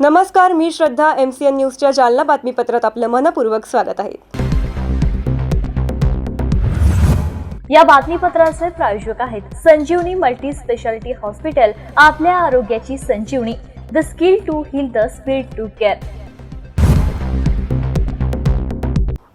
नमस्कार, मी श्रद्धा. MCN न्यूजच्या जालना बातमीपत्रात आपलं मनपूर्वक स्वागत आहे. या बातमीपत्राचे प्रायोजक आहेत संजीवनी मल्टी स्पेशालिटी हॉस्पिटल. आपल्या आरोग्याची संजीवनी. The skill to heal, the speed to care.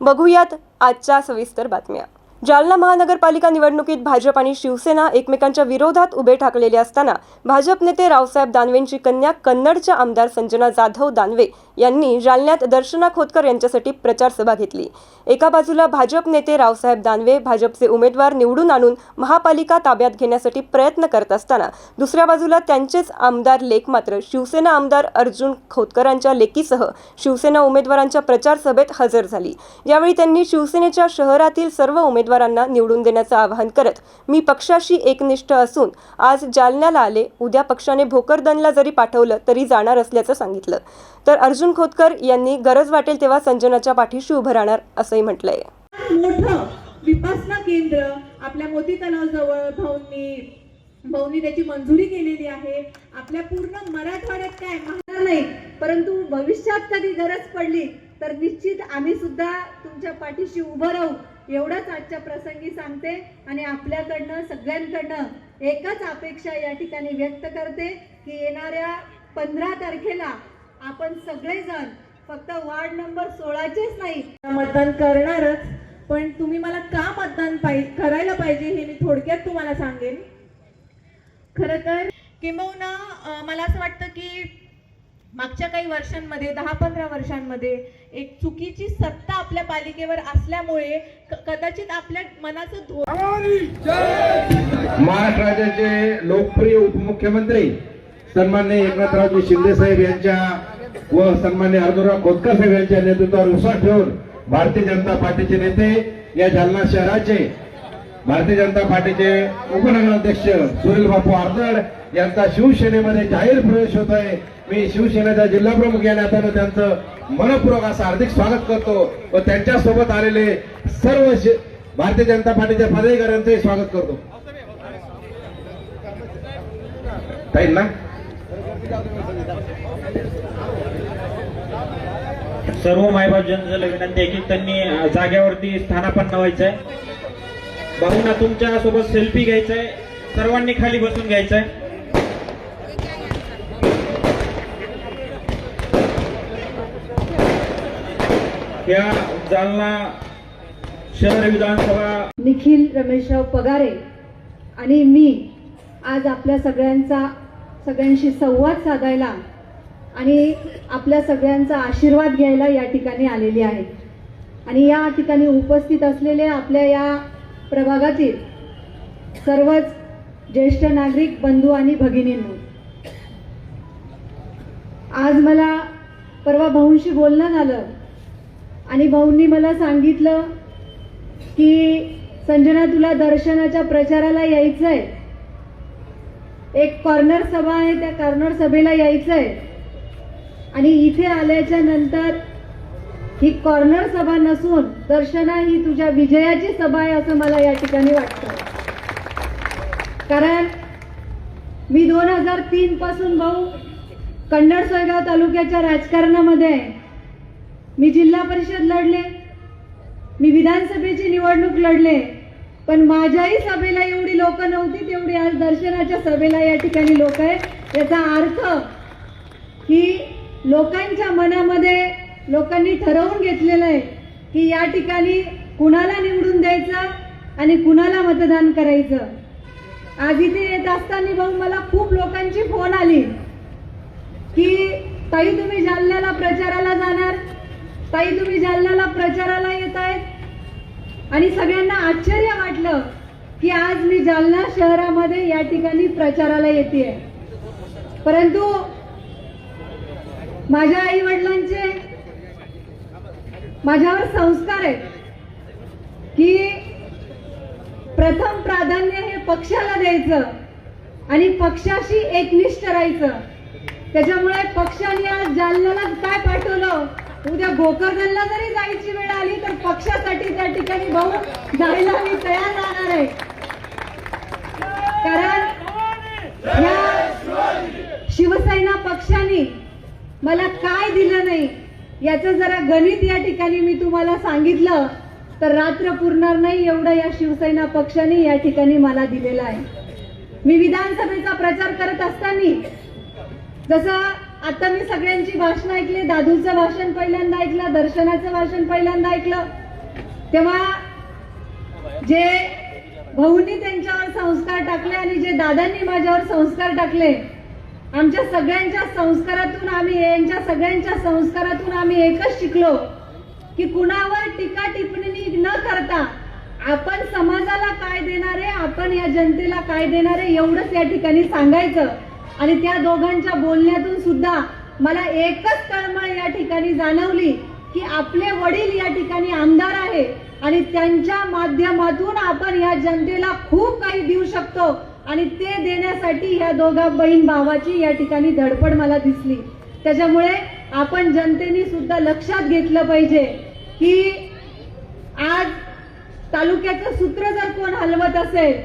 बघूयात आजच्या सविस्तर बातम्या. जालना महानगरपालिका निवडणुकीत भाजप आणि शिवसेना एकमेकांच्या विरोधात उभे ठाकलेले असताना भाजप नेते रावसाहेब दानवेंची कन्या कन्नडच्या आमदार संजना जाधव दानवे यांनी जालन्यात दर्शना खोतकर यांच्यासाठी प्रचार सभा घेतली. एका बाजूला भाजप नेते रावसाहेब दानवे भाजपचे उमेदवार निवडून आणून महापालिका ताब्यात घेण्यासाठी प्रयत्न करत असताना दुसऱ्या बाजूला त्यांचेच आमदार लेक मात्र शिवसेना आमदार अर्जुन खोतकरांच्या लेकीसह शिवसेना उमेदवारांच्या प्रचार सभेत हजर झाली. यावेळी त्यांनी शिवसेनेच्या शहरातील सर्व उमेदवारांना निवडून देण्याचं आवाहन करत मी पक्षाशी एकनिष्ठ असून आज जालन्याला आले, उद्या पक्षाने भोकरदनला जरी पाठवलं तरी जाणार असल्याचं सांगितलं. तर अर्जुन खोतकर यांनी गरज वाटेल तेव्हा संजनाच्या पाठीशी उभं राहणार असंही म्हटलंय. मोठं विपसना केंद्र आपल्या मोती तलावाजवळ भाऊंनी त्याची मंजुरी केलेली आहे. आपल्या पूर्ण मराठवाड्यात काय महाराष्ट्र नाही, परंतु भविष्यात कधी गरज पडली तर निश्चित आम्ही सुद्धा तुमच्या पाठीशी उभं राहू एवढंच आजच्या प्रसंगी सांगते. आणि आपल्याकडनं सगळ्यांकडनं एकच अपेक्षा या ठिकाणी व्यक्त करते की येणाऱ्या 15 तारखेला आपण सगळेजण फक्त वार्ड नंबर 16चेच नाही मतदान करणारच, पण तुम्ही मला का मतदान करायला पाहिजे हे मी थोडक्यात तुम्हाला सांगेन. खरं तर किंबहुना मला असं वाटतं की मागच्या काही वर्षांमध्ये 10-15 वर्षांमध्ये एक चुकीची सत्ता आपल्या पालिकेवर असल्यामुळे कदाचित आपल्या मनाचं महाराष्ट्र राज्याचे लोकप्रिय उपमुख्यमंत्री सन्माननीय एकनाथरावजी शिंदे साहेब यांच्या व सन्माननीय अर्जुनराव खोतकर साहेब यांच्या नेतृत्वावर विश्वास ठेवून भारतीय जनता पार्टीचे नेते या जालना शहराचे भारतीय जनता पार्टीचे उपनगराध्यक्ष सुनील बापू आर्दड यांचा शिवसेनेमध्ये जाहीर प्रवेश होत आहे. मी शिवसेनेचा जिल्हा प्रमुख या नात्यानं त्यांचं मनपूर्वक असं हार्दिक स्वागत करतो व त्यांच्या सोबत आलेले सर्व भारतीय जनता पार्टीच्या पदाधिकाऱ्यांचे स्वागत करतो. ताईंना सर्व मायबाप जनतेला विनंती आहे की त्यांनी जागेवरती स्थानापन्न व्हायचंय. भाऊंना तुमच्या सोबत सेल्फी घ्यायचंय. सर्वांनी खाली बसून घ्यायचंय. या जालना शहर विधानसभा निखिल रमेशराव पगारे आणि मी आज आपल्या सगळ्यांशी संवाद साधायला आणि आपल्या सगळ्यांचा आशीर्वाद घ्यायला या ठिकाणी आलेली आहे. आणि या ठिकाणी उपस्थित असलेले आपल्या या प्रभागातील सर्वच ज्येष्ठ नागरिक बंधू आणि भगिनींनो, आज मला परवा भाऊंशी बोलणं झालं आणि भाऊंनी मला सांगितलं की संजना तुला दर्शनाच्या प्रचाराला यायचंय, एक कॉर्नर सभा आहे, त्या कॉर्नर सभेला यायचंय. आणि इथे आल्याच्या नंतर ही कॉर्नर सभा नसून दर्शना ही तुझ्या विजयाची सभा आहे असं मला या ठिकाणी वाटतं. कारण मी 2003 पासून भाऊ कन्नड सोयगाव तालुक्याच्या राजकारणामध्ये आहे. मी जिल्हा परिषद लढले, मी विधानसभेची निवडणूक लढले, पण माझ्याही सभेला एवढी लोक नव्हती तेवढी आज दर्शनाच्या सभेला या ठिकाणी लोक आहेत. याचा अर्थ की लोकांच्या मनामध्ये लोकांनी ठरवून घेतलेलं आहे की या ठिकाणी कुणाला निवडून द्यायचं आणि कुणाला मतदान करायचं. आज इथे येत असताना भाऊ मला खूप लोकांची फोन आली की ताई तुम्ही जालन्याला प्रचाराला जाणार, ताई तुम्ही जालन्याला प्रचाराला येत आहेत. आणि सगळ्यांना आश्चर्य वाटलं की आज मी जालना शहरामध्ये या ठिकाणी प्रचाराला येते. परंतु माझ्या आई वडिलांचे माझ्यावर संस्कार आहेत की प्रथम प्राधान्य हे पक्षाला द्यायचं आणि पक्षाशी एकनिष्ठ राहायचं. त्याच्यामुळे पक्षाने आज जालन्याला काय पाठवलं, उद्या भोकरदनला जरी जायची वेळ आली तर पक्षासाठी त्या ठिकाणी भाऊ जायला मी तयार राहणार आहे. कारण या शिवसेना पक्षाने मला काय दिलं नाही याचं जरा गणित या ठिकाणी मी तुम्हाला सांगितलं तर रात्र पुरणार नाही, एवढं या शिवसेना पक्षाने या ठिकाणी मला दिलेलं आहे. मी विधानसभेचा प्रचार करत असताना जसं आता मी सगळ्यांची भाषणं ऐकली, दादूचं भाषण पहिल्यांदा ऐकलं, दर्शनाचं भाषण पहिल्यांदा ऐकलं, तेव्हा जे भाऊंनी त्यांच्यावर संस्कार टाकले आणि जे दादांनी माझ्यावर संस्कार टाकले, आमच्या सगळ्यांच्या संस्कारातून यांच्या सगळ्यांच्या संस्कारातून आम्ही एकच शिकलो की कुणावर टीका टिप्पणी न करता आपण समाजाला काय देणारे, आपण या जनतेला काय देणारे एवढंच या ठिकाणी सांगायचं. आणि त्या दोघांच्या बोलण्यातून सुद्धा मला एकच तळमळ या ठिकाणी जाणवली की आपले वडील या ठिकाणी आमदार आहे आणि त्यांच्या माध्यमातून आपण या जनतेला खूप काही देऊ शकतो आणि ते देण्यासाठी या दोघा बहीण भावाची या ठिकाणी धडपड मला दिसली. त्याच्यामुळे आपण जनतेने सुद्धा लक्षात घेतलं पाहिजे की आज तालुक्याचं सूत्र जर कोण हलवत असेल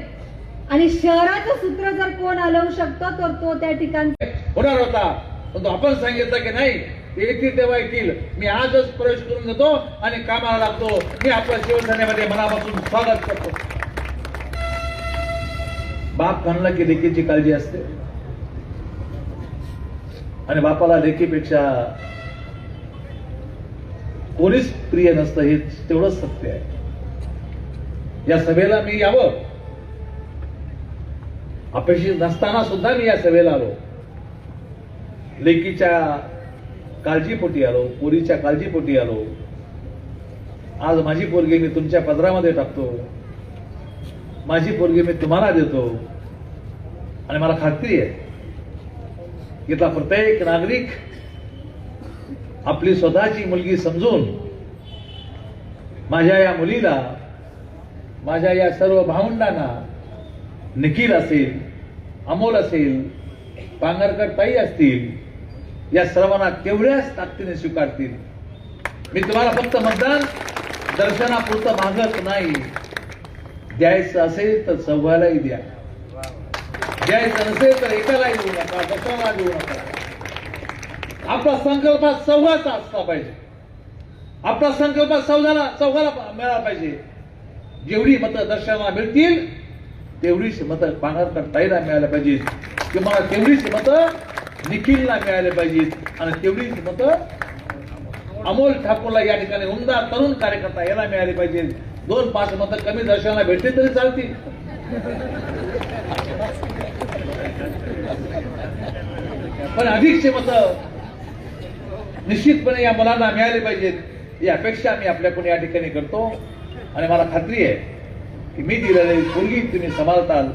आणि शहराचं सूत्र जर कोण हलवू शकतो तर तो त्या ठिकाणी होणार होता. पण आपण सांगितलं की नाही, येतील तेव्हा येतील, मी आजच प्रवेश करून देतो आणि कामाला लागतो. मी आपल्या शिवसेनेमध्ये मनापासून स्वागत करतो. बाप म्हणलं की लेकीची काळजी असते आणि बापाला लेकीपेक्षा कोणीच प्रिय नसतं, हे तेवढंच सत्य आहे. या सभेला मी यावं अपेक्षित नसताना सुद्धा मी या सभेला आलो. लेकीच्या काळजीपोटी आलो, पोरीच्या काळजीपोटी आलो. आज माझी पोरगी मी तुमच्या पदरामध्ये टाकतो, माझी पोरगी मी तुम्हाला देतो आणि मला खात्री आहे इथला प्रत्येक नागरिक आपली स्वतःची मुलगी समजून माझ्या या मुलीला, माझ्या या सर्व भावंडांना, निखिल असेल, अमोल असेल, पांगरकर ताई असतील, या सर्वांना तेवढ्याच ताकदीने स्वीकारतील. मी तुम्हाला फक्त मतदान दर्शनापुरतं मागत नाही. द्यायचं असेल तर सव्वालाही द्या, द्यायचं नसेल तर एकालाही देऊ नका, दुसऱ्याला देऊ नका. आपला संकल्प सव्वाचा असला पाहिजे, आपला संकल्प चौघाला मिळाला पाहिजे. जेवढी मतं दर्शनाला मिळतील तेवढीच मतं पांगरकर ताईला मिळायला पाहिजेत, किंवा तेवढीच मतं निखिलला मिळायला पाहिजेत आणि तेवढीच मतं अमोल ठाकूरला या ठिकाणी उमदा तरुण कार्यकर्ता याला मिळाली पाहिजेत. 2-5 मतं कमी दर्शनाला भेटतील तरी चालतील. पण अधिकचे मतं निश्चितपणे या मुलांना मिळाले पाहिजेत, ही अपेक्षा मी आपल्याकडून या ठिकाणी करतो. आणि मला खात्री आहे की मी दिलेली मुलगी तुम्ही सांभाळताल,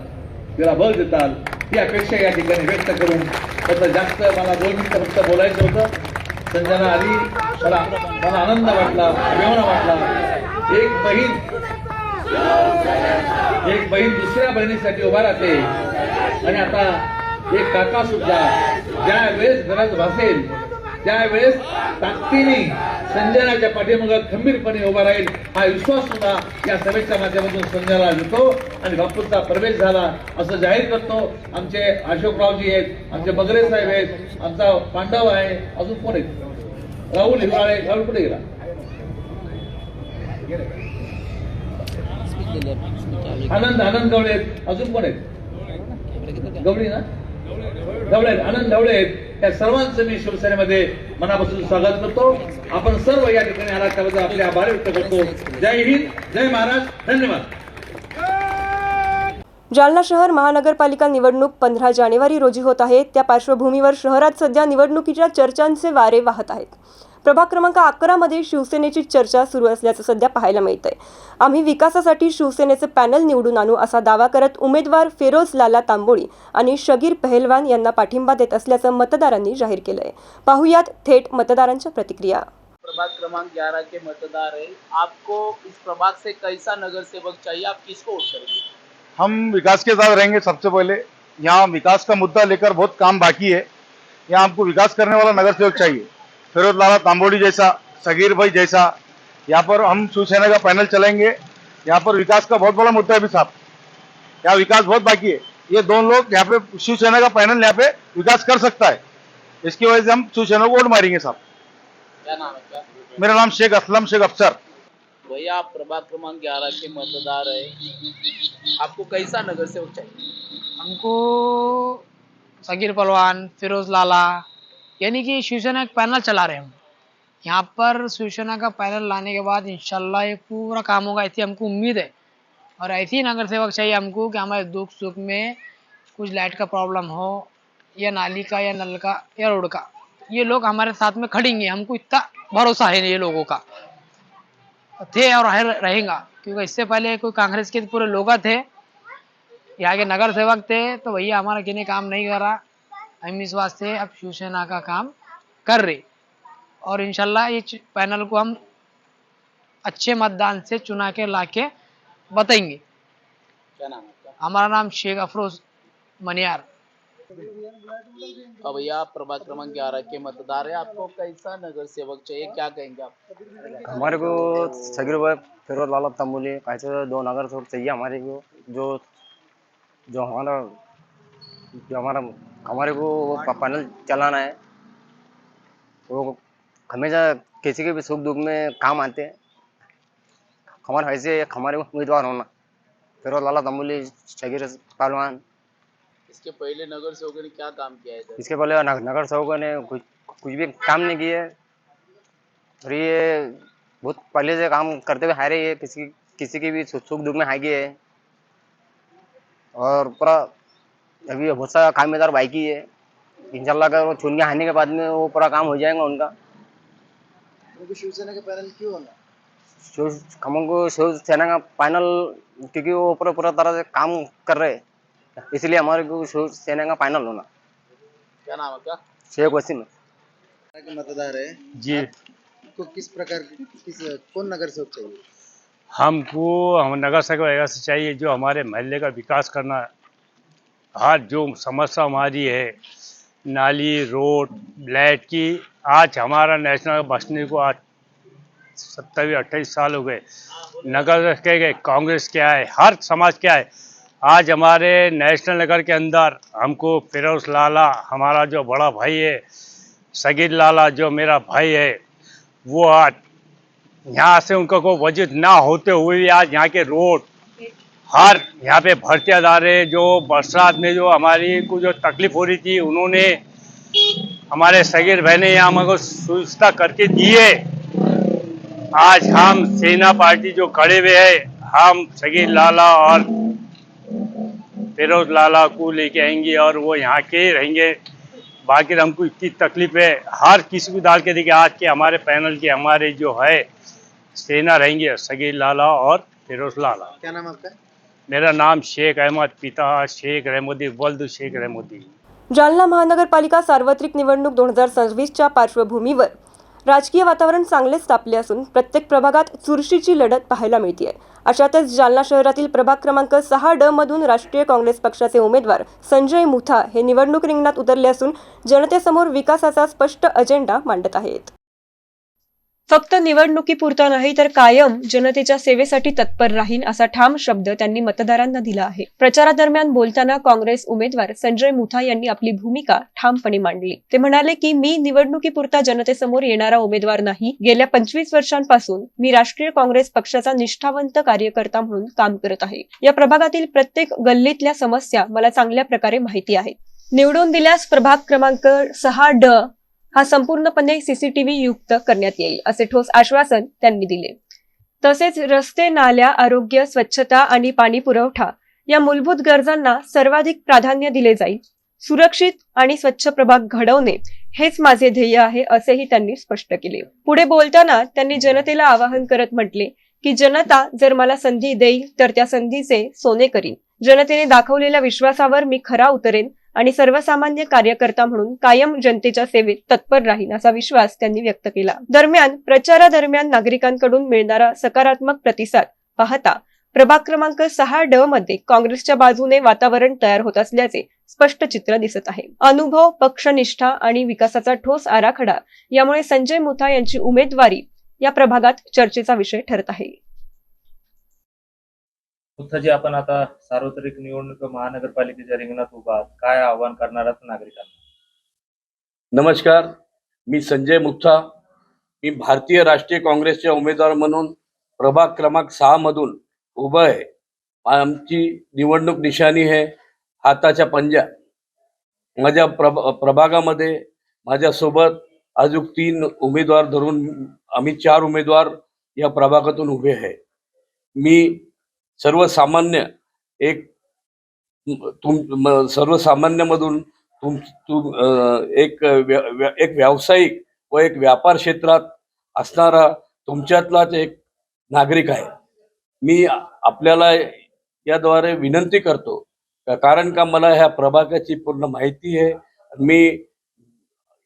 तिला बळ देताल, ही अपेक्षा या ठिकाणी व्यक्त करून फक्त जास्त मला 2 मिनिटं फक्त बोलायचं होतं. संजना आली, मला आनंद वाटला, अभिमान वाटला. एक बहीण दुसऱ्या बहिणीसाठी उभा राहते आणि आता एक काका सुद्धा ज्या वेळेस गरज भासेल त्यावेळेस ताकदीने संजनाच्या पाठीमागे खंबीरपणे उभा राहील, हा विश्वास सुद्धा या सभेच्या माध्यमातून संजनाला देतो आणि बापूंचा प्रवेश झाला असं जाहीर करतो. आमचे अशोकरावजी आहेत, आमचे बगरे साहेब आहेत, आमचा पांडव आहे, अजून कोण आहेत, राहुल हिवाळे. राहुल कुठे गेला? आनंद गवळे आहेत, अजून कोण आहेत? गवळी ना, गवळे आहेत, आनंद गवळे आहेत. या सर्वांचं मी शिवसेनेमध्ये मनापासून स्वागत करतो. आपण सर्व या ठिकाणी आला त्याबद्दल आपले आभार व्यक्त करतो. जय हिंद, जय महाराष्ट्र, धन्यवाद. जालना शहर महानगरपालिका निवडणूक 15 जानेवारी रोजी होत आहे. त्या पार्श्वभूमीवर शहरात सध्या निवडणुकीच्या चर्चांचे वारे वाहत आहेत. प्रभाग क्रमांक 11 मध्ये शिवसेनेची चर्चा सुरू असल्याचं सध्या पाहायला मिळतंय. आम्ही विकासासाठी शिवसेनेचे पॅनल निवडून आणू असा दावा करत उमेदवार फेरोज लाला तांबोळी आणि शगीर पहलवान यांना पाठिंबा देत असल्याचं मतदारांनी जाहीर केलंय. पाहुयात थेट मतदारांच्या प्रतिक्रिया. प्रभाग क्रमांक 11 के मतदार है, आपको इस प्रभाग से कैसा नगर सेवक चाहिए, आप किसको वोट करेंगे? हम विकास के साथ रहेंगे। सबसे पहले यहाँ विकास का मुद्दा लेकर बहुत काम बाकी है। यहाँ हमको विकास करने वाला नगर सेवक चाहिए, फिरोज लाला तांबोड़ी जैसा, सगीर भाई जैसा। यहाँ पर हम शिवसेना का पैनल चलेंगे। यहाँ पर विकास का बहुत बड़ा मुद्दा है भी साहब, यहाँ विकास बहुत बाकी है। ये 2 लोग यहाँ पे शिवसेना का पैनल यहाँ पे विकास कर सकता है। इसकी वजह से हम शिवसेना को वोट मारेंगे साहब। क्या नाम है क्या? मेरा नाम शेख असलम शेख अफसर। भैया आप प्रभाग क्रमांक 11 के मतदार है, आपको कैसा नगर सेवक चाहिए? हमको सगीर पहलवान, फिरोज लाला, यानी कि शिवसेना एक पैनल चला रहे हैं हम। यहाँ पर शिवसेना का पैनल लाने के बाद इंशाल्लाह ये पूरा काम होगा, ऐसी हमको उम्मीद है। और ऐसे ही नगर सेवक चाहिए हमको कि हमारे दुख सुख में कुछ लाइट का प्रॉब्लम हो, या नाली का, या नल का, या रोड का, ये लोग हमारे साथ में खड़ेंगे। हमको इतना भरोसा है ये लोगों का, थे और रहेगा। क्योंकि इससे पहले कोई कांग्रेस के पूरे लोग थे, यहाँ के नगर सेवक थे, तो भैया हमारा किन्हीं काम नहीं कर रहा। हम इस वास्ते अब शिवसेना का काम कर रहे, और इंशाल्लाह ये पैनल को हम अच्छे मतदान से चुना के लाके बताएंगे। क्या नाम है क्या? हमारा नाम शेख अफरोज मनियार। अब भैया आप प्रभाग क्रमांक 11 के मतदार है, आपको कैसा नगर सेवक चाहिए, क्या कहेंगे आप? हमारे को सगीर भाई फिरोज लाला तंबुली ऐसे 2 नगर सेवक चाहिए हमारे को, जो जो हमारे को वो पैनल चलाना है। वो हमेशा किसी के भी सुख दुख में काम आते हैं। हमारे ऐसे हमारे उम्मीदवार होना फिरोज लाला तंबुली, सगीर पहलवान। इसके पहले नगर सेवकों ने क्या काम किया है इधर? इसके पहले नगर सेवकों ने कुछ भी काम नहीं किए, और ये बहुत पहले से काम करते हुए आ रहे हैं। किसी की भी सुख दुख में आगे है, और पूरा अभी बहुत सारा कामेदार बाकी है। इंशाल्लाह अगर वो चुन के आने के बाद में वो पूरा काम हो जाएगा उनका। उनको शिवसेना का पैनल क्यों होना? हमको शिवसेना का पैनल क्योंकि वो पूरा तरह से काम कर रहे हैं, इसलिए हमारे को शिवसेना का पैनल होना। क्या नाम है क्या? शेख वसीम के मतदार है जी, तो किस प्रकार कौन नगर सेवक चाहिए? हमको हम नगर सेवक ऐसा चाहिए जो हमारे मोहल्ले का विकास करना। हर जो समस्या हमारी है, नाली, रोड, लाइट की, आज हमारा नेशनल बसने को आज 27-28 साल हो गए। नगर के गए, कांग्रेस क्या है, हर समाज क्या है। आज हमारे नेशनल नगर के अंदर हमको फिरोज लाला, हमारा जो बड़ा भाई है, सगीर लाला जो मेरा भाई है, वो आज यहाँ से उनका कोई वजूद ना होते हुए भी आज यहाँ के रोड, हर यहाँ पे भर्ती अदारे, जो बरसात में जो हमारी को जो तकलीफ हो रही थी, उन्होंने हमारे सगीर भाई ने यहाँ हमको सुविधा करके दिए। आज हम सेना पार्टी जो खड़े हुए है, हम सगीर लाला और फिरोज लाला को लेके आएंगे, और वो यहाँ के रहेंगे। बाकी हमको इतनी तकलीफ है, हर किसी को डाल के देखिए, आज के हमारे पैनल के हमारे जो है सेना रहेंगे सगीर लाला और फिरोज लाला। क्या नाम आपका? मेरा नाम शेख अहमद, पिता शेख रहमुद्दीन, वल्द शेख रहमुद्दीन। जालना महानगरपालिका सार्वत्रिक निवडणूक 2026च्या पार्श्वभूमीवर राजकीय वातावरण चांगलेच तापले असून प्रत्येक प्रभागात चुरशीची लढत पाहायला मिळते आहे। अशातच जालना शहरातील प्रभाग क्रमांक 6D मधून राष्ट्रीय काँग्रेस पक्षाचे उमेदवार संजय मुथा हे निवडणूक रिंगणात उतरले असून जनतेसमोर विकासाचा स्पष्ट अजेंडा मांडत आहेत। फक्त निवडणुकीपुरता नाही तर कायम जनतेच्या सेवेसाठी तत्पर राहीन असा ठाम शब्द त्यांनी मतदारांना दिला आहे। प्रचारादरम्यान बोलताना काँग्रेस उमेदवार संजय मुथा यांनी आपली भूमिका ठामपणे मांडली। ते म्हणाले की मी निवडणुकीपुरता जनतेसमोर येणारा उमेदवार नाही, गेल्या 25 वर्षांपासून मी राष्ट्रीय काँग्रेस पक्षाचा निष्ठावंत कार्यकर्ता म्हणून काम करत आहे। या प्रभागातील प्रत्येक गल्लीतल्या समस्या मला चांगल्या प्रकारे माहिती आहेत। निवडून दिल्यास प्रभाग क्रमांक 6D हा संपूर्णपणे सीसीटीव्ही युक्त करण्यात येईल असे ठोस आश्वासन त्यांनी दिले। तसेच रस्ते, नाल्या, आरोग्य, स्वच्छता आणि पाणी पुरवठा या मूलभूत गरजांना सर्वाधिक प्राधान्य दिले जाईल। सुरक्षित आणि स्वच्छ प्रभाग घडवणे हेच माझे ध्येय आहे असेही त्यांनी स्पष्ट केले। पुढे बोलताना त्यांनी जनतेला आवाहन करत म्हटले की जनता जर मला संधी देईल तर त्या संधीचे सोने करीन। जनतेने दाखवलेल्या विश्वासावर मी खरा उतरेन आणि सर्वसामान्य कार्यकर्ता म्हणून कायम जनतेच्या सेवेत तत्पर राहीन असा विश्वास त्यांनी व्यक्त केला। दरम्यान प्रचारादरम्यान नागरिकांकडून मिळणारा सकारात्मक प्रतिसाद पाहता प्रभाग क्रमांक 6D मध्ये काँग्रेसच्या बाजूने वातावरण तयार होत असल्याचे स्पष्ट चित्र दिसत आहे। अनुभव, पक्षनिष्ठा आणि विकासाचा ठोस आराखडा यामुळे संजय मुथा यांची उमेदवारी या प्रभागात चर्चेचा विषय ठरत आहे। मुथाजी, आपण आता सार्वत्रिक निवडणूक महानगरपालिकेच्या रिंगणात उभा आहात, काय आवाहन करणार आहात नागरिकांना? नमस्कार, मी संजय मुथा. मी भारतीय राष्ट्रीय काँग्रेसचे उमेदवार म्हणून प्रभाग क्रमांक 6 मधून उभा आहे. आमची निवडणूक निशाणी आहे हाताच्या पंजा. माझ्या प्रभागामध्ये माझ्यासोबत अजून 3 उमेदवार धरून आम्ही 4 उमेदवार या प्रभागातून उभे आहे. मी सर्वसामान्य सर्वसामान्यमधून एक व्यावसायिक व एक व्यापार क्षेत्रात असणारा तुमच्यातलाच एक नागरिक आहे. मी आपल्याला याद्वारे विनंती करतो कारण का मला ह्या प्रभागाची पूर्ण माहिती आहे. मी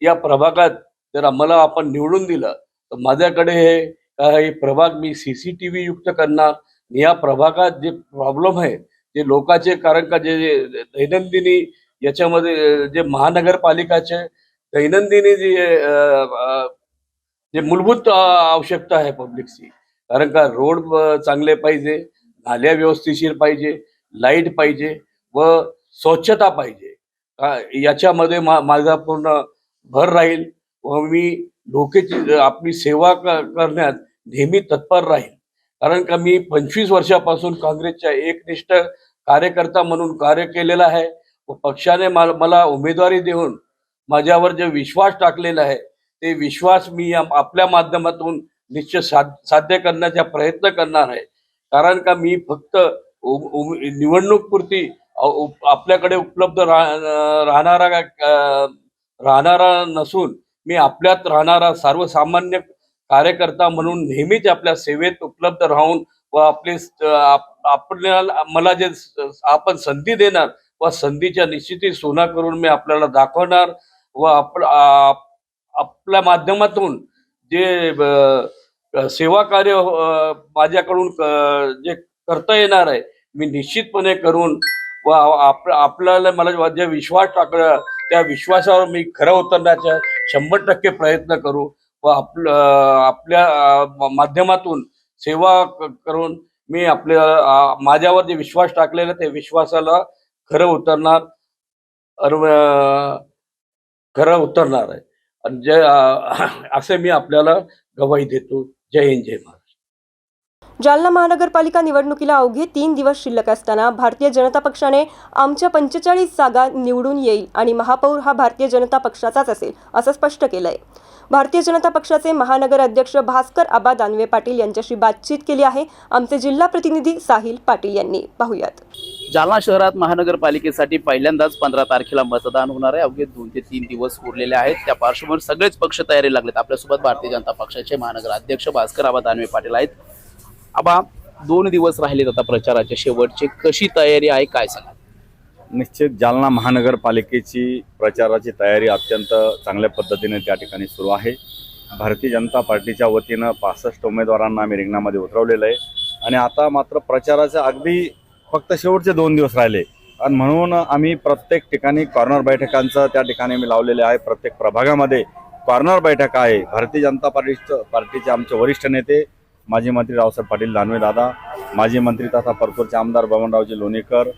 या प्रभागात जर मला आपण निवडून दिलं तर माझ्याकडे हे प्रभाग मी CCTV युक्त करणार. या प्रभागात जे प्रॉब्लेम आहे जे लोकांचे, कारण का जे दैनंदिनी याच्यामध्ये जे महानगरपालिकाचे दैनंदिनी जे मूलभूत आवश्यकता आहे पब्लिकची, कारण का रोड चांगले पाहिजे, नाल्या व्यवस्थिशीर पाहिजे, लाईट पाहिजे व स्वच्छता पाहिजे. याच्यामध्ये माझा पूर्ण भर राहील व मी लोकांची आपली सेवा करण्यात नेहमी तत्पर राहील. कारण का मी 25 वर्षापासून काँग्रेसच्या एकनिष्ठ कार्यकर्ता म्हणून कार्य केलेलं आहे व पक्षाने मला उमेदवारी देऊन माझ्यावर जे विश्वास टाकलेला आहे ते विश्वास मी आपल्या माध्यमातून निश्चित साध्य करण्याचा प्रयत्न करणार आहे. कारण का मी फक्त निवडणूक पुरती आपल्याकडे उपलब्ध राहणारा नसून मी आपल्यात राहणारा सर्वसामान्य कार्यकर्ता म्हणून नेहमीच आपल्या सेवेत उपलब्ध राहून व आपल्याला मला जे आपण संधी देणार व संधीच्या निश्चिती सोना करून मी आपल्याला दाखवणार व आपल्या माध्यमातून जे सेवा कार्य माझ्याकडून जे करता येणार आहे मी निश्चितपणे करून व आपल्याला मला जे विश्वास टाकला त्या विश्वासावर मी खरं उतरण्याचा 100% प्रयत्न करू व आपल्या माध्यमातून सेवा करून मी माझ्यावर जे विश्वास टाकलेला त्या विश्वासाला खरं उतरणार आहे. आणि असे मी आपल्याला गवाही देतो. जय हिंद, जय महाराष्ट्र. जालना महानगरपालिका निवडणुकीला अवघे 3 दिवस शिल्लक असताना भारतीय जनता पक्षाने आमच्या 45 जागा निवडून येईल आणि महापौर हा भारतीय जनता पक्षाचाच असेल असं स्पष्ट केलंय. भारतीय जनता पक्षाचे महानगर अध्यक्ष भास्कर आबा दानवे पाटील यांच्याशी बातचीत केली आहे आमचे जिल्हा प्रतिनिधी साहिल पाटील यांनी. पाहुयात. जालना शहरात महानगरपालिकेसाठी पहिल्यांदाच 15 तारखेला मतदान होणार आहे. अवघे 2 ते 3 दिवस उरलेले आहेत. त्या पार्श्वभूमीवर सगळेच पक्ष तयारी लागलेत. आपल्यासोबत भारतीय जनता पक्षाचे महानगर अध्यक्ष भास्कर आबा दानवे पाटील आहेत. आबा, 2 दिवस राहिलेत आता प्रचाराचे शेवटचे, कशी तयारी आहे काय सांगा? निश्चित जालना महानगरपालिकेची प्रचाराची तयारी अत्यंत चांगल्या पद्धतीने त्या ठिकाणी सुरू आहे. भारतीय जनता पार्टीच्या वतीनं 65 उमेदवारांना आम्ही रिंगणामध्ये उतरवलेलं आहे आणि आता मात्र प्रचाराचे अगदी फक्त शेवटचे 2 दिवस राहिले आणि म्हणून आम्ही प्रत्येक ठिकाणी कॉर्नर बैठकांचं त्या ठिकाणी आम्ही लावलेले आहे. प्रत्येक प्रभागामध्ये कॉर्नर बैठक आहे. भारतीय जनता पार्टीचे आमचे वरिष्ठ नेते माजी मंत्री रावसाहेब पाटील दानवे दादा, माजी मंत्री तथा परतूरचे आमदार बबनरावजी लोणीकर,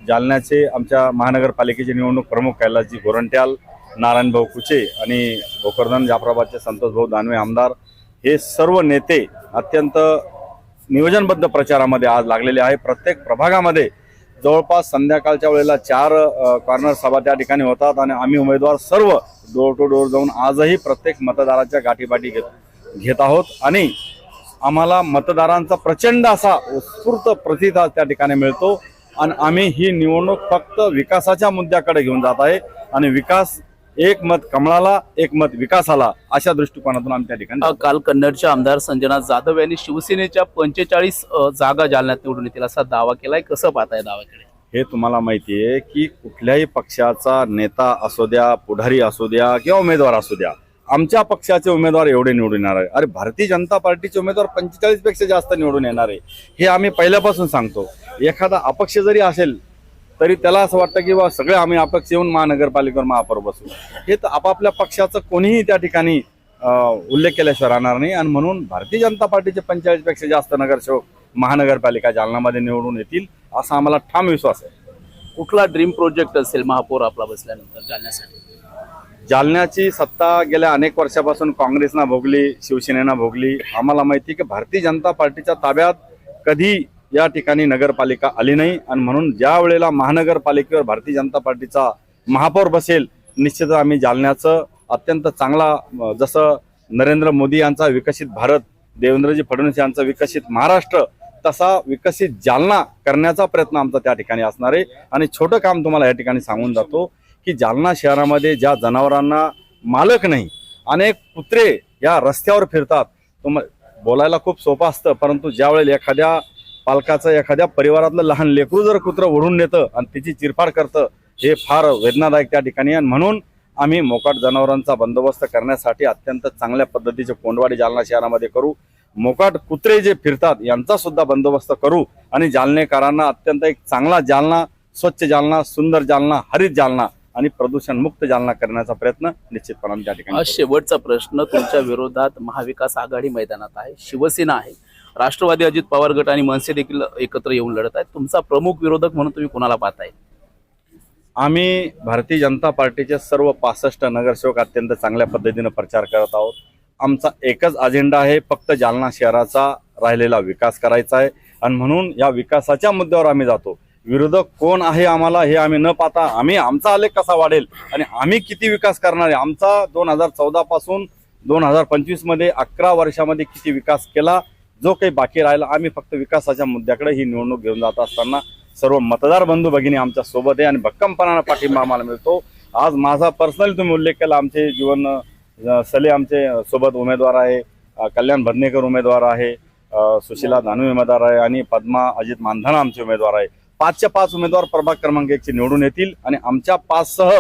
जालन्याचे आमच्या महानगरपालिकेचे निवडणूक प्रमुख कैलासजी गोरंट्याल, नारायणभाऊ कुचे आणि भोकरदन जाफराबादचे संतोष भाऊ दानवे आमदार, हे सर्व नेते अत्यंत नियोजनबद्ध प्रचारामध्ये आज लागलेले आहे. प्रत्येक प्रभागामध्ये जवळपास संध्याकाळच्या वेळेला 4 कॉर्नर सभा त्या ठिकाणी होतात आणि आम्ही उमेदवार सर्व डोर टू डोर जाऊन आजही प्रत्येक मतदाराच्या गाठीपाठी घेत आहोत आणि आम्हाला मतदारांचा प्रचंड असा उत्स्फूर्त प्रतिसाद त्या ठिकाणी मिळतो आणि आम्ही ही निवडणूक फक्त विकासाच्या मुद्द्याकडे घेऊन जात आहे आणि विकास, एक मत कमळाला, एक मत विकासाला, अशा दृष्टिकोनातून आम्ही त्या ठिकाणी. काल कन्नडच्या आमदार संजना जाधव यांनी शिवसेनेच्या 45 जागा जालन्यात निवडून येतील असा दावा केलाय. कसं पाहताय दाव्याकडे? हे तुम्हाला माहिती आहे की कुठल्याही पक्षाचा नेता असू द्या, पुढारी असू द्या किंवा उमेदवार असू द्या, आमच्या पक्षाचे उमेदवार एवढे निवडून येणार आहे. अरे भारतीय जनता पार्टीचे उमेदवार 45 पेक्षा जास्त निवडून येणार आहे हे आम्ही पहिल्यापासून सांगतो. एखादा अपक्ष जरी असेल तरी त्याला असं वाटतं की बा सगळे आम्ही अपक्ष येऊन महानगरपालिकेवर महापौर बसू. हे तर आपापल्या पक्षाचं कोणीही त्या ठिकाणी उल्लेख केल्याशिवाय राहणार नाही आणि म्हणून भारतीय जनता पार्टीचे 45 पेक्षा जास्त नगरसेवक महानगरपालिका जालन्यामध्ये निवडून येतील असा आम्हाला ठाम विश्वास आहे. कुठला ड्रीम प्रोजेक्ट असेल महापौर आपला बसल्यानंतर जालन्यासाठी? जालन्याची सत्ता गेल्या अनेक वर्षापासून काँग्रेसना भोगली, शिवसेनेना भोगली. आम्हाला माहिती की भारतीय जनता पार्टीच्या ताब्यात कधी या ठिकाणी नगरपालिका आली नाही आणि म्हणून ज्या वेळेला महानगरपालिकेवर भारतीय जनता पार्टीचा महापौर बसेल, निश्चितच आम्ही जालन्याचं अत्यंत चांगला, जसं नरेंद्र मोदी यांचा विकसित भारत, देवेंद्रजी फडणवीस यांचा विकसित महाराष्ट्र, तसा विकसित जालना करण्याचा प्रयत्न आमचा त्या ठिकाणी असणार आहे. आणि छोटं काम तुम्हाला या ठिकाणी सांगून जातो की जालना शहरामध्ये ज्या जनावरांना मालक नाही, अनेक कुत्रे या रस्त्यावर फिरतात. बोलायला खूप सोपं असतं, परंतु ज्यावेळेला एखाद्या पालकाचं एखाद्या परिवारातलं लहान लेकरू जर कुत्रं ओढून नेतं आणि तिची चिरफाड करतं, हे फार वेदनादायक त्या ठिकाणी. आणि म्हणून आम्ही मोकाट जनावरांचा बंदोबस्त करण्यासाठी अत्यंत चांगल्या पद्धतीचे कोंडवाडी जालना शहरामध्ये करू. मोकाट कुत्रे जे फिरतात यांचा सुद्धा बंदोबस्त करू आणि जालनेकरांना अत्यंत एक चांगला जालना, स्वच्छ जालना, सुंदर जालना, हरित जालना आणि प्रदूषण मुक्त जालना करण्याचा प्रयत्न निश्चितपणे त्या ठिकाणी. शेवटचा प्रश्न, तुमच्या विरोधात महाविकास आघाडी मैदानात आहे, शिवसेना आहे, राष्ट्रवादी अजित पवार गट आणि मनसे देखील एकत्र येऊन लढत आहेत. तुमचा प्रमुख विरोधक म्हणून तुम्ही कोणाला पाहताय? आम्ही भारतीय जनता पार्टीचे सर्व 65 नगरसेवक अत्यंत चांगल्या पद्धतीने प्रचार करत आहोत. आमचा एकच अजेंडा आहे, फक्त जालना शहराचा राहिलेला विकास करायचा आहे आणि म्हणून या विकासाच्या मुद्द्यावर आम्ही जातो. विरोधक कोण आहे आम्हाला हे आम्ही न पाहता आम्ही आमचा आलेख कसा वाढेल आणि आम्ही किती विकास करणार आहे, आमचा 2014 पासून 2025 मध्ये 11 वर्षामध्ये किती विकास केला, जो काही बाकी राहिला, आम्ही फक्त विकासाच्या मुद्द्याकडे ही निवडणूक घेऊन जात असताना सर्व मतदार बंधू भगिनी आमच्या सोबत आहे आणि भक्कमपणाने पाठिंबा आम्हाला मिळतो. आज माझा पर्सनली तुम्ही उल्लेख केला, आमचे जीवन सले आमचे सोबत उमेदवार आहे, कल्याण भदनेकर उमेदवार आहे, सुशीला दानवे उमेदवार आहे आणि पद्मा अजित मानधना आमचे उमेदवार आहे. 5च्या 5 उमेदवार प्रभाग क्रमांक 1 चे निवडून येतील आणि आमच्या 5 सह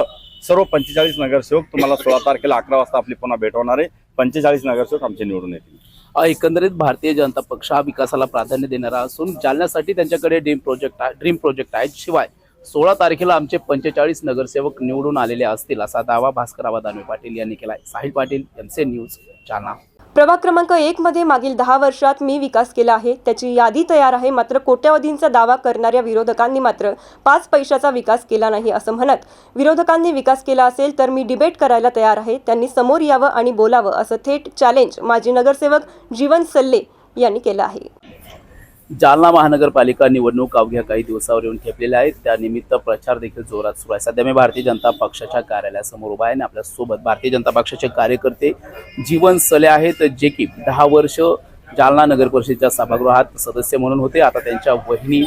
सर्व 45 नगरसेवक तुम्हाला 16 तारखेला 11 वाजता आपली पुन्हा भेट होणार आहे. 45 नगरसेवक आमचे निवडून येतील. एकंदरीत भारतीय जनता पक्ष हा विकासाला प्राधान्य देणारा असून जालन्यासाठी त्यांच्याकडे ड्रीम प्रोजेक्ट आहेत. शिवाय 16 तारखेला आमचे 45 नगरसेवक निवडून आलेले असतील असा दावा भास्करराव दानवे पाटील यांनी केलाय. Sahil Patil, MC news, Jalna. प्रभाग क्रमांक 1 मध्ये मागील 10 वर्षात मी विकास केला आहे, त्याची यादी तयार आहे. मात्र कोट्यवधींचा दावा करणाऱ्या विरोधकांनी मात्र 5 पैशाचा विकास केला नाही असं म्हणत, विरोधकांनी विकास केला असेल तर मी डिबेट करायला तयार आहे, त्यांनी समोर यावं आणि बोलावं असं थेट चॅलेंज माजी नगरसेवक जीवन सल्ले यांनी केलं आहे. जालना महानगरपालिका निवडणूक अवघ्या काही दिवसावर येऊन ठेपलेल्या आहेत. त्यानिमित्त प्रचार देखील जोरात सुरू आहे. सध्या मी भारतीय जनता पक्षाच्या कार्यालयासमोर उभा आहे आणि आपल्या सोबत भारतीय जनता पक्षाचे कार्यकर्ते जीवन सले आहेत, जे की 10 वर्ष जालना नगर परिषदेच्या सभागृहात सदस्य म्हणून होते. आता त्यांच्या वहिनी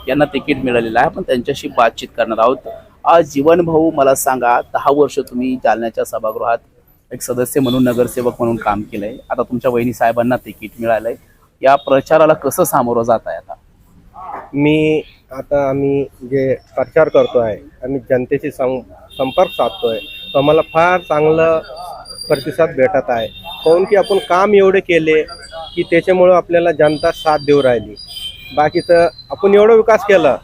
यांना तिकीट मिळालेलं आहे. आपण त्यांच्याशी बातचीत करणार आहोत. आज जीवन भाऊ, मला सांगा, 10 वर्ष तुम्ही जालन्याच्या सभागृहात एक सदस्य म्हणून, नगरसेवक म्हणून काम केलंय. आता तुमच्या वहिनी साहेबांना तिकीट मिळालंय. या प्रचाराला कसं सामोरं जात आहे? आम्ही जे प्रचार करतो आहे, आम्ही जनतेशी संपर्क साधतोय, तो आम्हाला फार चांगलं प्रतिसाद भेटत आहे. काऊन की आपण काम एवढे केले की त्याच्यामुळं आपल्याला जनता साथ देऊ राहिली. बाकीचं आपण एवढं विकास केला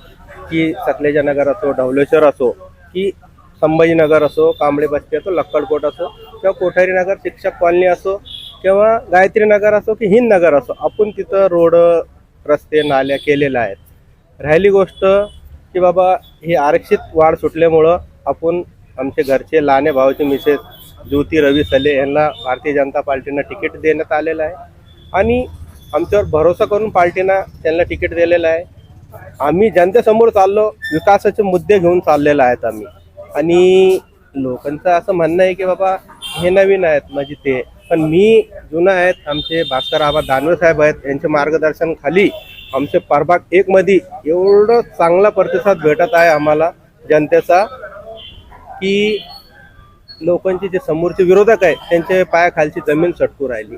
की सकलेजा नगर असो, ढवलेश्वर असो, की संभाजीनगर असो, कांबळे बस्ती असो, लक्कडकोट असो, किंवा कोठारी नगर शिक्षक कॉलनी असो, किंवा गायत्री नगर असो की हिंद नगर असो, आपण तिथं रोड, रस्ते, नाल्या केलेल्या आहेत. राहिली गोष्ट की बाबा हे आरक्षित वाढ सुटल्यामुळं आपण आमचे घरचे लहाने भावाचे मिसेस ज्योती रवी सले यांना भारतीय जनता पार्टीनं तिकीट देण्यात आलेलं आहे आणि आमच्यावर भरोसा करून पार्टीनं त्यांना तिकीट दिलेलं आहे. आम्ही जनतेसमोर चाललो, विकासाचे मुद्दे घेऊन चाललेले आहेत आम्ही. आणि लोकांचं असं म्हणणं आहे की बाबा हे नवीन आहेत, म्हणजे ते, पण मी जुना आहेत. आमचे भास्करराव दानवे साहेब आहेत, यांच्या मार्गदर्शनाखाली आमचे प्रभाग 1 मध्ये एवढं चांगला प्रतिसाद भेटत आहे आम्हाला जनतेचा की लोकांचे जे समोरचे विरोधक आहेत त्यांच्या पायाखालची जमीन सटकू राहिली.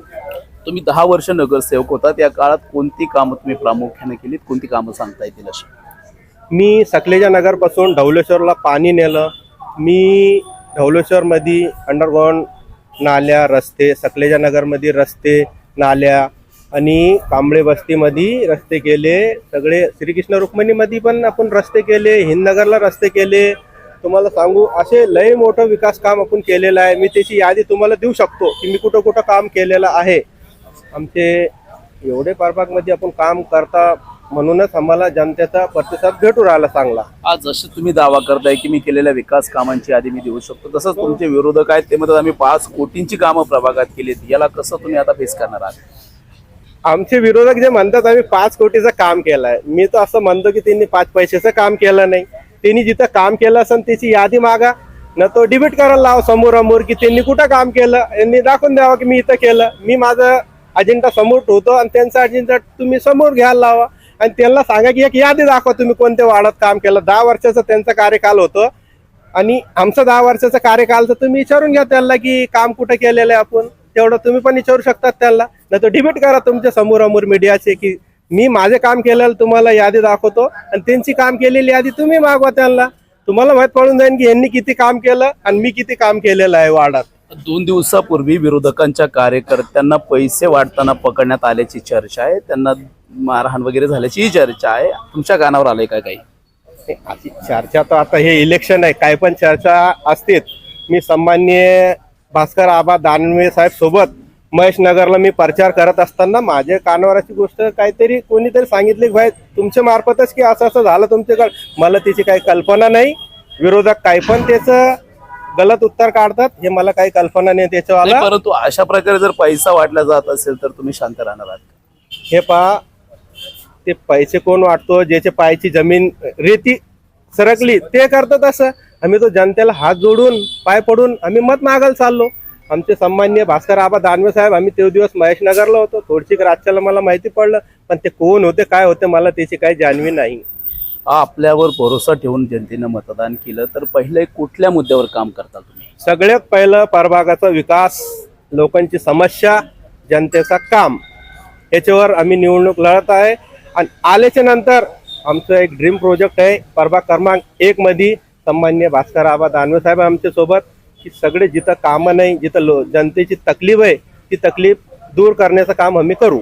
तुम्ही 10 वर्ष नगरसेवक होता, त्या काळात कोणती कामं तुम्ही प्रामुख्याने केलीत? कोणती कामं सांगता येतील अशी? मी सकलेजा नगरपासून ढवलेश्वरला पाणी नेलं. मी ढवलेश्वरमध्ये अंडरग्राउंड नाल्या, रस्ते, सकलेजा नगरमध्ये रस्ते, नाल्या आणि कांबळे बस्तीमध्ये रस्ते केले. सगळे श्रीकृष्ण रुक्मिणीमध्ये पण आपण रस्ते केले, हिंदनगरला रस्ते केले. तुम्हाला सांगू, असे लय मोठं विकास काम आपण केलेलं आहे. मी त्याची यादी तुम्हाला देऊ शकतो की मी कुठं कुठं काम केलेलं आहे. आमचे एवढे प्रभागमध्ये आपण काम करता म्हणूनच आम्हाला जनतेचा प्रतिसाद भेटू राहिला चांगला. आज जसे तुम्ही दावा करताय की मी केलेल्या विकास कामांची यादी मी देऊ शकतो, तसंच तुमचे विरोधक आहेत ते म्हणतात आम्ही 5 कोटींची कामं प्रभागात केलीत. याला कसं तुम्ही आता फेस करणार आहात? आमचे विरोधक जे म्हणतात आम्ही 5 कोटीचं काम केलंय, मी तर असं म्हणतो की त्यांनी 5 पैशाचं काम केलं नाही. त्यांनी जिथं काम केलं असेल त्याची यादी मागा, न तो डिबेट करायला लावा समोरामोर की त्यांनी कुठं काम केलं, यांनी दाखवून द्यावं की मी इथं केलं. मी माझं अजेंडा समोर ठेवतो आणि त्यांचा अजेंडा तुम्ही समोर घ्यायला लावा आणि त्यांना सांगा की एक यादी दाखवा तुम्ही कोणत्या वार्डात काम केलं. 10 वर्षाचा त्यांचा कार्यकाल होतं आणि आमचं 10 वर्षाचा कार्यकाल, तर तुम्ही विचारून घ्या त्यांना की काम कुठं केलेलं आहे आपण, तेवढं तुम्ही पण विचारू शकतात त्यांना. नाही तर डिबेट करा तुमच्या समोरामोर मीडियाचे की मी माझे काम केलेलं तुम्हाला यादी दाखवतो आणि त्यांची काम केलेली यादी तुम्ही मागवा त्यांना. तुम्हाला माहित पडून जाईल की यांनी किती काम केलं आणि मी किती काम केलेलं आहे वार्डात. 2 दिवसापूर्वी विरोधकांच्या कार्यकर्त्यांना पैसे वाटताना पकडण्यात आल्याची चर्चा आहे, त्यांना मारहाण वगैरे झाल्याची चर्चा आहे. तुमच्या कानावर आलंय का काही? अशी चर्चा तर आता हे इलेक्शन आहे, काय पण चर्चा असतेच. मी सन्माननीय भास्कर आबा दानवे साहेब सोबत महेश नगरला मी प्रचार करत असताना माझ्या कानावर अशी गोष्ट काहीतरी कोणीतरी सांगितली की भाई तुमच्या मार्फतच की असं असं झालं तुमच्याकडे. मला त्याची काही कल्पना नाही. विरोधक काही पण त्याचं गलत उत्तर काढतात, हे मला काही कल्पना नाही त्याच्यावाला. परंतु अशा प्रकारे जर पैसा वाटला जात असेल तर तुम्ही शांत राहणार आहात? हे पहा, ते पैसे कोण वाटतो, ज्याच्या पायाची जमीन रेती सरकली ते करतात. असं आम्ही तो जनतेला हात जोडून पाय पडून आम्ही मत मागायला चाललो. आमचे सन्माननीय भास्कर आबा दानवे साहेब, आम्ही ते दिवस महेश नगरला होतो. थोडीशी राज्याला मला माहिती पडलं, पण ते कोण होते काय होते मला त्याची काही जाणवी नाही. आपल्यावर भरोसा ठेवून जनतेनं मतदान केलं तर पहिले कुठल्या मुद्द्यावर काम करता तुम्ही? सगळ्यात पहिलं प्रभागाचा विकास, लोकांची समस्या, जनतेचा काम, याच्यावर आम्ही निवडणूक लढत आहे. आणि आल्याच्या नंतर आमचं एक ड्रीम प्रोजेक्ट आहे प्रभाग क्रमांक 1 मध्ये सन्माननीय भास्कर आबा दानवे साहेब आमच्या सोबत, की सगळे जिथं कामं नाही, जिथं जनतेची तकलीफ आहे ती तकलीफ दूर करण्याचं काम आम्ही करू.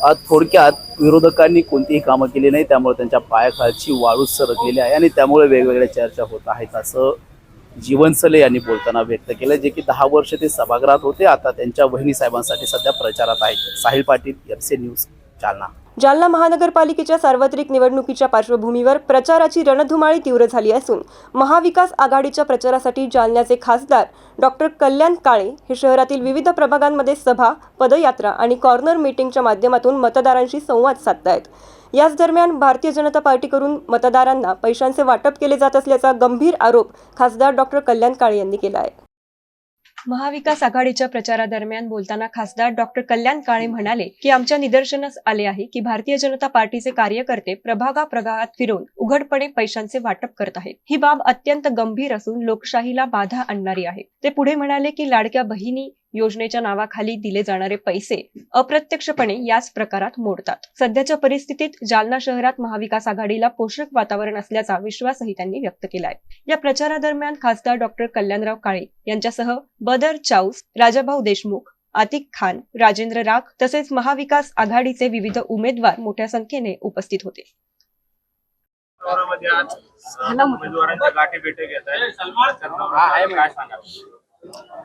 आज थोडक्यात विरोधकांनी कोणतीही कामं केली नाही, त्यामुळे त्यांच्या पायाखालची वाळू सरकलेली आहे आणि त्यामुळे वेगवेगळ्या चर्चा होत आहेत, असं जीवनसले यांनी बोलताना व्यक्त केलं, जे की 10 वर्ष ते सभागृहात होते. आता त्यांच्या वहिनी साहेबांसाठी सध्या प्रचारात आहेत. Sahil Patil, MC news, Jalna. जालना महानगरपालिकेच्या सार्वत्रिक निवडणुकीच्या पार्श्वभूमीवर प्रचाराची रणधुमाळी तीव्र झाली असून महाविकास आघाडीच्या प्रचारासाठी जालन्याचे खासदार डॉक्टर कल्याण काळे हे शहरातील विविध प्रभागांमध्ये सभा, पदयात्रा आणि कॉर्नर मीटिंगच्या माध्यमातून मतदारांशी संवाद साधतायत. याच दरम्यान भारतीय जनता पार्टीकडून मतदारांना पैशांचे वाटप केले जात असल्याचा गंभीर आरोप खासदार डॉक्टर कल्याण काळे यांनी केला आहे. महाविकास आघाडीच्या प्रचारादरम्यान बोलताना खासदार डॉक्टर कल्याण काळे म्हणाले की आमच्या निदर्शनास आले आहे की भारतीय जनता पार्टीचे कार्यकर्ते प्रभागाप्रभागात फिरून उघडपणे पैशांचे वाटप करत आहेत. ही बाब अत्यंत गंभीर असून लोकशाहीला बाधा आणणारी आहे. ते पुढे म्हणाले की लाडक्या बहिणी योजनेच्या नावाखाली दिले जाणारे पैसे अप्रत्यक्षपणे याच प्रकारात मोडतात. सध्याच्या परिस्थितीत जालना शहरात महाविकास आघाडीला पोषक वातावरण असल्याचा विश्वासही त्यांनी व्यक्त केलाय. या प्रचारादरम्यान खासदार डॉक्टर कल्याणराव काळे यांच्यासह बदर चाऊस, राजाभाऊ देशमुख, आतिक खान, राजेंद्र राख तसेच महाविकास आघाडीचे विविध उमेदवार मोठ्या संख्येने उपस्थित होते.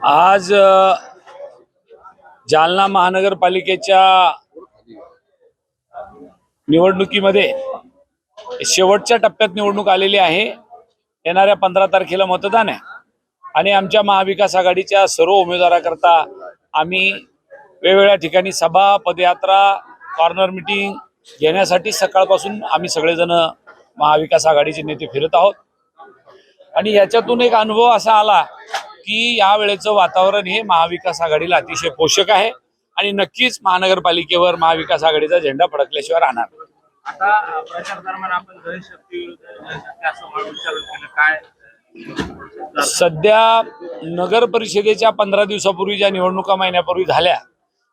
आज जालना महानगरपालिकेच्या निवडणुकीमध्ये शेवटच्या टप्प्यात निवडणूक आलेली आहे. येणाऱ्या 15 तारखेला मतदान आहे आणि आमच्या महाविकास आघाडीच्या सर्व उमेदवाराकरता आम्ही वेगवेगळ्या ठिकाणी सभा, पदयात्रा, कॉर्नर मीटिंग घेण्यासाठी सकाळपासून आम्ही सगळेजण महाविकास आघाडीचे नेते फिरत आहोत. आणि याच्यातून एक अनुभव असा आला की या वेळेचं वातावरण हे महाविकास आघाडीला अतिशय पोषक आहे आणि नक्कीच महानगरपालिकेवर महाविकास आघाडीचा झेंडा फडकल्याशिवाय राहणार. आता प्रचार दरम्यान आपण जनशक्ती विरुद्ध असं केलं काय? सध्या नगर परिषदेच्या 15 दिवसापूर्वी ज्या निवडणुका महिन्यापूर्वी झाल्या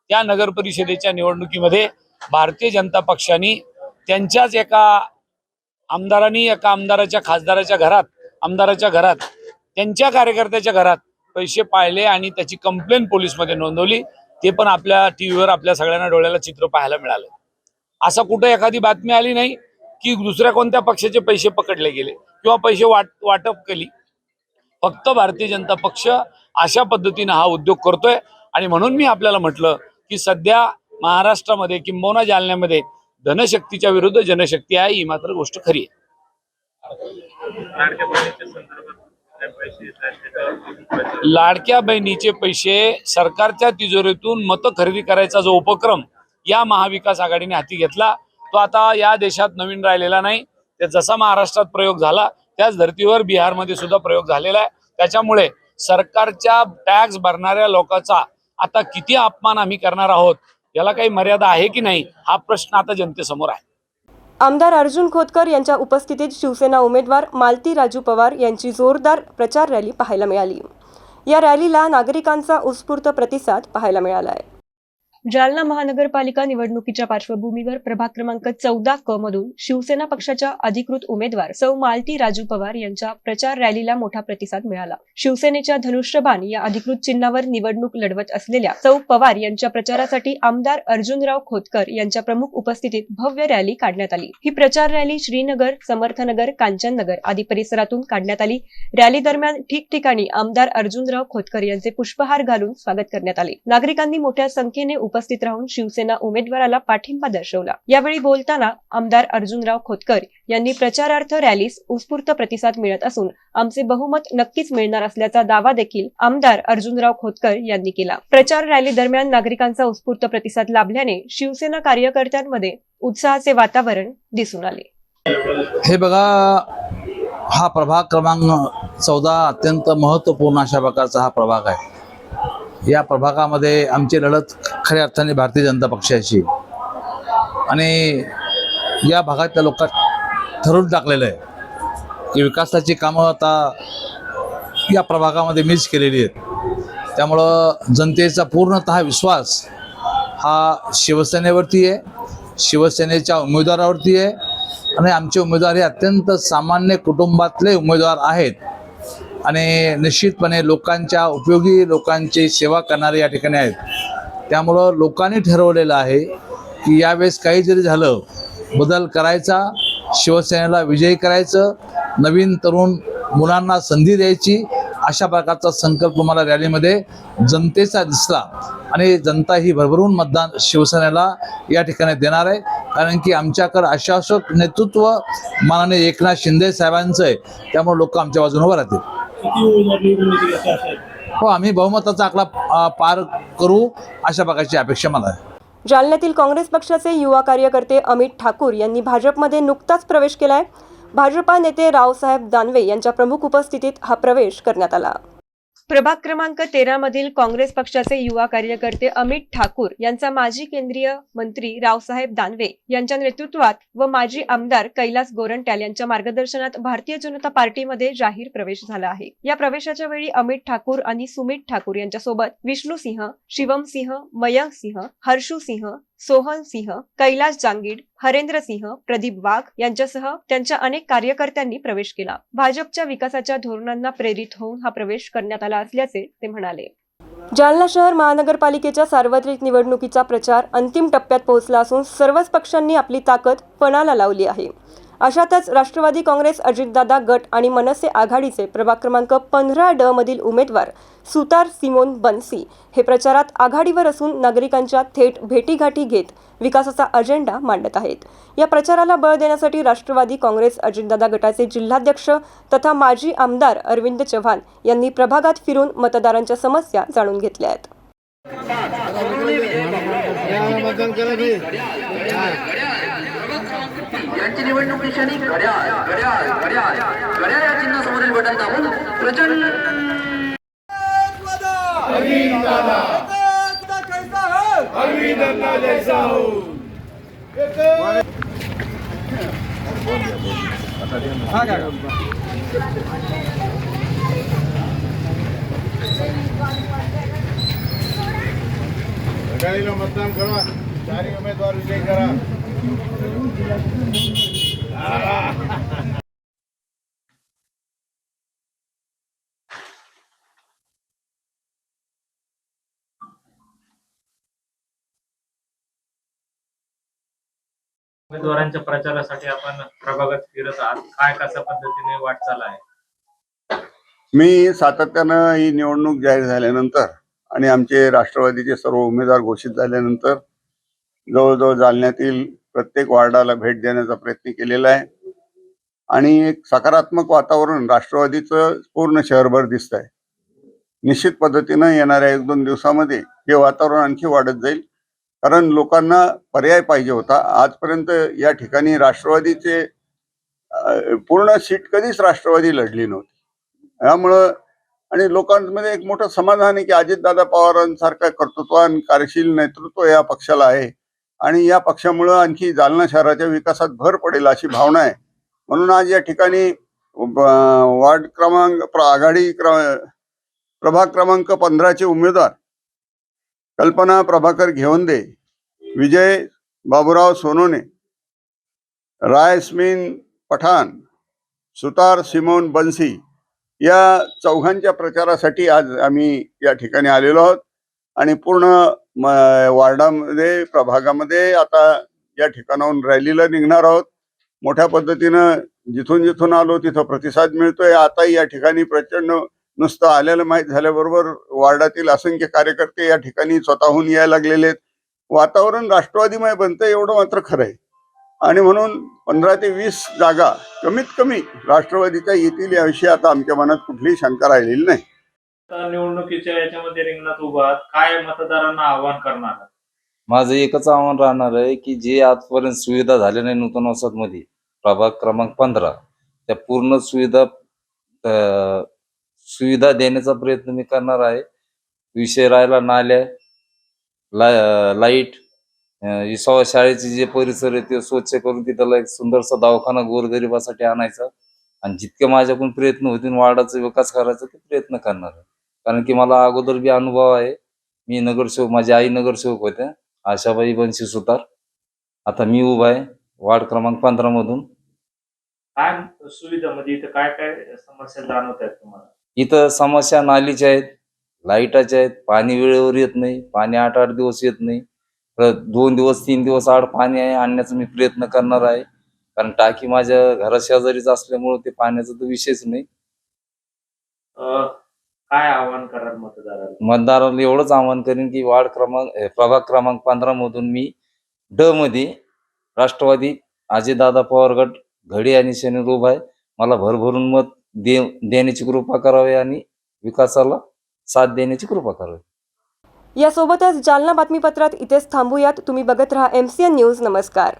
त्या नगर परिषदेच्या निवडणुकीमध्ये भारतीय जनता पक्षाने त्यांच्याच एका आमदारांनी एका आमदाराच्या खासदाराच्या घरात, आमदाराच्या घरात, त्यांच्या कार्यकर्त्याच्या घरात पैसे पाळले आणि त्याची कंप्लेंट पोलीसमध्ये नोंदवली. ते पण आपल्या टीव्हीवर आपल्या सगळ्यांना डोळ्याला चित्र पाहायला मिळालं. असं कुठं एखादी बातमी आली नाही की दुसऱ्या कोणत्या पक्षाचे पैसे पकडले गेले किंवा पैसे वाटप केली. फक्त भारतीय जनता पक्ष अशा पद्धतीने हा उद्योग करतोय आणि म्हणून मी आपल्याला म्हटलं की सध्या महाराष्ट्रामध्ये किंबहुना जालन्यामध्ये धनशक्तीच्या विरुद्ध जनशक्ती आहे, ही मात्र गोष्ट खरी आहे. लाडक्या बहिणीचे पैसे सरकारच्या तिजोरीतून मतं खरेदी करायचा जो उपक्रम या महाविकास आघाडीने हाती घेतला, तो आता या देशात नवीन राहिलेला नाही. ते जसा महाराष्ट्रात प्रयोग झाला त्याच धर्तीवर बिहारमध्ये सुद्धा प्रयोग झालेला आहे. त्याच्यामुळे सरकारच्या टॅक्स भरणाऱ्या लोकांचा आता किती अपमान आम्ही करणार आहोत, याला काही मर्यादा आहे की नाही, हा प्रश्न आता जनतेसमोर आहे. आमदार अर्जुन खोतकर यांच्या उपस्थितीत शिवसेना उमेदवार मालती राजू पवार यांची जोरदार प्रचार रॅली पाहायला मिळाली. या रॅलीला नागरिकांचा उत्स्फूर्त प्रतिसाद पाहायला मिळाला आहे. जालना महानगरपालिका निवडणुकीच्या पार्श्वभूमीवर प्रभाग क्रमांक 14 क मधून शिवसेना पक्षाच्या अधिकृत उमेदवार सौ मालती राजू पवार यांच्या प्रचार रॅलीला मोठा प्रतिसाद मिळाला. शिवसेनेच्या धनुष्यबाण या अधिकृत चिन्हावर निवडणूक लढवत असलेल्या सौ पवार यांच्या प्रचारासाठी आमदार अर्जुनराव खोतकर यांच्या प्रमुख उपस्थितीत भव्य रॅली काढण्यात आली. ही प्रचार रॅली श्रीनगर, समर्थनगर, कांचननगर आदी परिसरातून काढण्यात आली. रॅली दरम्यान ठिकठिकाणी आमदार अर्जुनराव खोतकर यांचे पुष्पहार घालून स्वागत करण्यात आले. नागरिकांनी मोठ्या संख्येने उपस्थित राहून शिवसेना उमेदवाराला पाठिंबा दर्शवला. यावेळी बोलताना आमदार अर्जुनराव खोतकर यांनी प्रचारार्थ रॅलीस उत्स्फूर्त प्रतिसाद मिळत असून आमचे बहुमत नक्कीच मिळणार असल्याचा दावा देखील आमदार अर्जुनराव खोतकर यांनी केला. प्रचार रॅली दरम्यान नागरिकांचा उत्स्फूर्त प्रतिसाद लाभल्याने शिवसेना कार्यकर्त्यांमध्ये उत्साहाचे वातावरण दिसून आले. हे बघा, हा प्रभाग क्रमांक 14 अत्यंत महत्त्वपूर्ण अशा प्रकारचा हा प्रभाग आहे. या प्रभागामध्ये आमची लढत खऱ्या अर्थाने भारतीय जनता पक्षाची आणि या भागातल्या लोकांनी ठरवून टाकलेलं आहे की विकासाची कामं आता या प्रभागामध्ये मीच केलेली आहेत. त्यामुळं जनतेचा पूर्णतः विश्वास हा शिवसेनेवरती आहे, शिवसेनेच्या उमेदवारावरती आहे आणि आमचे उमेदवार हे अत्यंत सामान्य कुटुंबातले उमेदवार आहेत आणि निश्चितपणे लोकांच्या उपयोगी, लोकांची सेवा करणारे या ठिकाणी आहेत. त्यामुळं लोकांनी ठरवलेलं आहे की यावेळेस काही जरी झालं, बदल करायचा, शिवसेनेला विजयी करायचं, नवीन तरुण मुलांना संधी द्यायची, अशा प्रकारचा संकल्प मला रॅलीमध्ये जनतेचा दिसला आणि जनता ही भरभरून मतदान शिवसेनेला या ठिकाणी देणार आहे. कारण की आमच्याकडे आशासक नेतृत्व माननीय एकनाथ शिंदे साहेबांचं आहे. त्यामुळे लोक आमच्या बाजूने उभं राहतील. हो, आम्ही बहुमताचा आकडा पार करू अशा प्रकारची अपेक्षा मला आहे. जालन्यातील काँग्रेस पक्षाचे युवा कार्यकर्ते अमित ठाकूर यांनी भाजपमध्ये नुकताच प्रवेश केलाय. भाजपा नेते रावसाहेब दानवे यांच्या प्रमुख उपस्थितीत हा प्रवेश करण्यात आला. प्रभाग क्रमांक 13 मधील काँग्रेस पक्षाचे युवा कार्यकर्ते अमित ठाकूर यांचा माजी केंद्रीय मंत्री रावसाहेब दानवे यांच्या नेतृत्वात व माजी आमदार कैलास गोरंट्याल यांच्या मार्गदर्शनात भारतीय जनता पार्टीमध्ये जाहीर प्रवेश झाला आहे. या प्रवेशाच्या वेळी अमित ठाकूर आणि सुमित ठाकूर यांच्यासोबत विष्णू सिंह, शिवम सिंह, मयंक सिंह, हर्षू सिंह, सोहन सिंह, कैलास जांगीड, हरेंद्र सिंह, प्रदीप वाघ यांच्यासह त्यांच्या अनेक कार्यकर्त्यांनी प्रवेश केला. भाजपच्या विकासाच्या धोरणांना प्रेरित होऊन हा प्रवेश करण्यात आला असल्याचे ते म्हणाले. जालना शहर महानगरपालिकेच्या सार्वत्रिक निवडणुकीचा प्रचार अंतिम टप्प्यात पोहोचला असून सर्वच पक्षांनी आपली ताकद पणाला लावली आहे. अशातच राष्ट्रवादी काँग्रेस, अजितदादा गट आणि मनसे आघाडीचे प्रभाग क्रमांक 15 मधील उमेदवार सुतार सिमोन बनसी हे प्रचारात आघाडीवर असून नागरिकांच्या थेट भेटीगाठी घेत विकासाचा अजेंडा मांडत आहेत. या प्रचाराला बळ देण्यासाठी राष्ट्रवादी काँग्रेस, अजितदादा गटाचे जिल्हाध्यक्ष तथा माजी आमदार अरविंद चव्हाण यांनी प्रभागात फिरून मतदारांच्या समस्या जाणून घेतल्या आहेत. यांची निवडणूक निशाणी घड्याळ घड्याळ घड्याळ घड्याळ या चिन्हासमोरील बटन दाबून प्रचंड मतदान करा, चारही उमेदवार विजयी करा. उमेदवारांच्या प्रचारासाठी आपण प्रभागात फिरत आहात, काय कशा पद्धतीने वाटचाल आहे? मी सातत्यानं ही निवडणूक जाहीर झाल्यानंतर आणि आमचे राष्ट्रवादीचे सर्व उमेदवार घोषित झाल्यानंतर जवळजवळ जालन्यातील प्रत्येक वार्डाला भेट देण्याचा प्रयत्न केलेला आहे आणि एक सकारात्मक वातावरण राष्ट्रवादीचं पूर्ण शहरभर दिसत आहे. निश्चित पद्धतीनं येणाऱ्या 1-2 दिवसामध्ये हे वातावरण आणखी वाढत जाईल, कारण लोकांना पर्याय पाहिजे होता. आजपर्यंत या ठिकाणी राष्ट्रवादीचे पूर्ण सीट कधीच राष्ट्रवादी लढली नव्हती. त्यामुळं आणि लोकांमध्ये एक मोठं समाधान आहे की अजितदादा पवारांसारखा कर्तृत्ववान कार्यशील नेतृत्व या पक्षाला आहे आणि या पक्षामुळं आणखी जालना शहराच्या विकासात भर पडेल अशी भावना आहे. म्हणून आज या ठिकाणी वार्ड क्रमांक आघाडी प्रभाग क्रमांक 15चे उमेदवार कल्पना प्रभाकर घेवंदे, विजय बाबूराव सोनोने, रायस्मिन पठाण, सुतार सिमोन बन्सी या चौघांच्या प्रचारासाठी आज आम्ही या ठिकाणी आलेलो आहोत आणि पूर्ण वार्डामध्ये प्रभागामध्ये आता या ठिकाणाहून रॅलीला निघणार आहोत. मोठ्या पद्धतीनं जिथून आलो तिथं प्रतिसाद मिळतोय. आताही या ठिकाणी प्रचंड नुसतं आलेलं माहीत झाल्याबरोबर वार्डातील असंख्य कार्यकर्ते या ठिकाणी स्वतःहून यायला लागलेले आहेत. वातावरण राष्ट्रवादीमय बनतं एवढं मात्र खरं आहे आणि म्हणून 15 ते 20 जागा कमीत कमी राष्ट्रवादीच्या येतील याविषयी आता आमच्या मनात कुठलीही शंका राहिलेली नाही. निवडणुकीच्या याच्यामध्ये रिंगणात उभा आहात, काय मतदारांना आव्हान करणार आहात? माझं एकच आव्हान राहणार आहे की जे आजपर्यंत सुविधा झाल्या नाही नूतन वसाहतमध्ये प्रभाग क्रमांक 15 त्या पूर्ण सुविधा देण्याचा प्रयत्न मी करणार आहे. विषय राहिला नाल्या, लाईट, शाळेचे जे परिसर आहे ते स्वच्छ करून तिथला एक सुंदरसा दवाखाना गोरगरिबासाठी आणायचा आणि जितके माझ्याकडून प्रयत्न होतील वार्डाचा विकास करायचा ते प्रयत्न करणार आहे. कारण की मला अगोदर बी अनुभव आहे. मी नगरसेवक, माझी आई नगरसेवक होत्या, आशाबाई बन्सी सुतार. आता मी उभा आहे वार्ड क्रमांक 15 मधून. काय सुविधा म्हणजे इथं काय काय समस्या जाणवत आहेत तुम्हाला? इथं समस्या नालीच्या आहेत, लाईटाच्या आहेत, पाणी वेळेवर येत नाही, पाणी 8-8 दिवस येत नाही, 2 दिवस 3 दिवस आड पाणी आहे आणण्याचा मी प्रयत्न करणार आहे. कारण टाकी माझ्या घरा शेजारीच असल्यामुळे ते पाण्याचा तर विषयच नाही. काय आव्हान कराल मतदाराला एवढंच आवाहन करेन की प्रभाग क्रमांक 15 मधून मी ड मध्ये राष्ट्रवादी अजितदादा पवार गट घडी आणि सेनेत उभा आहे. मला भरभरून मत देण्याची कृपा करावी आणि विकासाला साथ देण्याची कृपा करावी. यासोबतच जालना बातमीपत्रात इथेच थांबूयात. तुम्ही बघत राहा MCN न्यूज. नमस्कार.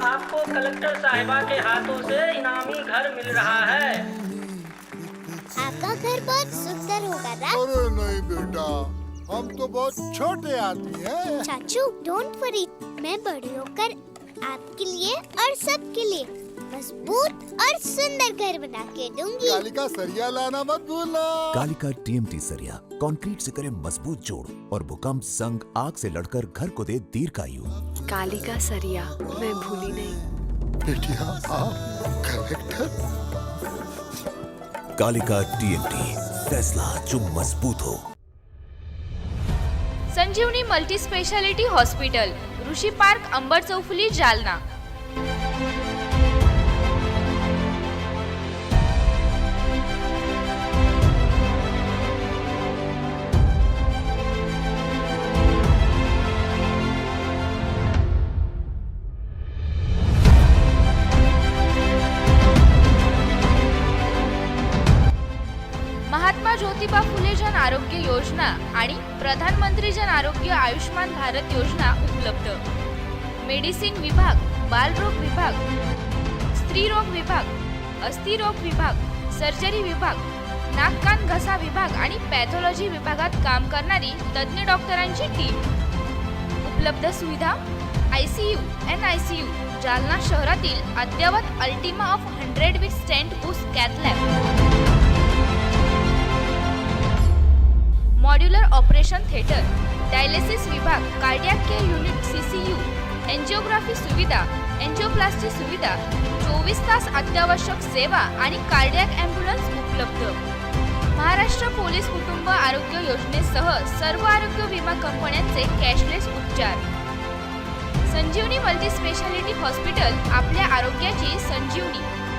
आपको कलेक्टर साहिबा के हाथों से इनामी घर मिल रहा है। आपका घर बहुत सुंदर होगा ना? अरे नहीं बेटा, हम तो बहुत छोटे आदमी हैं। चाचू डोंट वरी, मैं बड़ी होकर आपके लिए और सबके लिए मजबूत और सुंदर घर बना के दूंगी। कालिका सरिया लाना मत भूलना। कालिका TMT सरिया कंक्रीट से करे मजबूत जोड़ और भूकंप, जंग, आग से लड़कर घर को दे दीर्घायु। कालिका सरिया मैं भूली नहीं। बेटिया आप कलेक्टर। कालिका TMT, फैसला जो मजबूत हो। संजीवनी मल्टी स्पेशालिटी हॉस्पिटल, ऋषि पार्क, अंबर चौफुली, जालना। महात्मा ज्योतिबा फुले जन आरोग्य योजना आणि प्रधानमंत्री जन आरोग्य आयुष्मान भारत योजना उपलब्ध। मेडिसिन विभाग, बालरोग विभाग, स्त्रीरोग विभाग, अस्थिरोग विभाग, सर्जरी विभाग, नाक कान घसा विभाग आणि पॅथॉलॉजी विभागात काम करणारी तज्ञ डॉक्टरांची टीम। उपलब्ध सुविधा ICU, NICU, जालना शहरातील अद्ययावत Ultima of 100 with stent boost cath lab, modular operation theatre, dialysis विभाग, cardiac care unit CCU, angiography सुविधा, एंजिओप्लास्टी सुविधा, 24 तास अत्यावश्यक सेवा आणि कार्डियक ॲम्ब्युलन्स उपलब्ध। महाराष्ट्र पोलीस कुटुंब आरोग्य योजनेसह सर्व आरोग्य विमा कंपन्यांचे कॅशलेस उपचार. संजीवनी मल्टी स्पेशालिटी हॉस्पिटल, आपल्या आरोग्याची संजीवनी.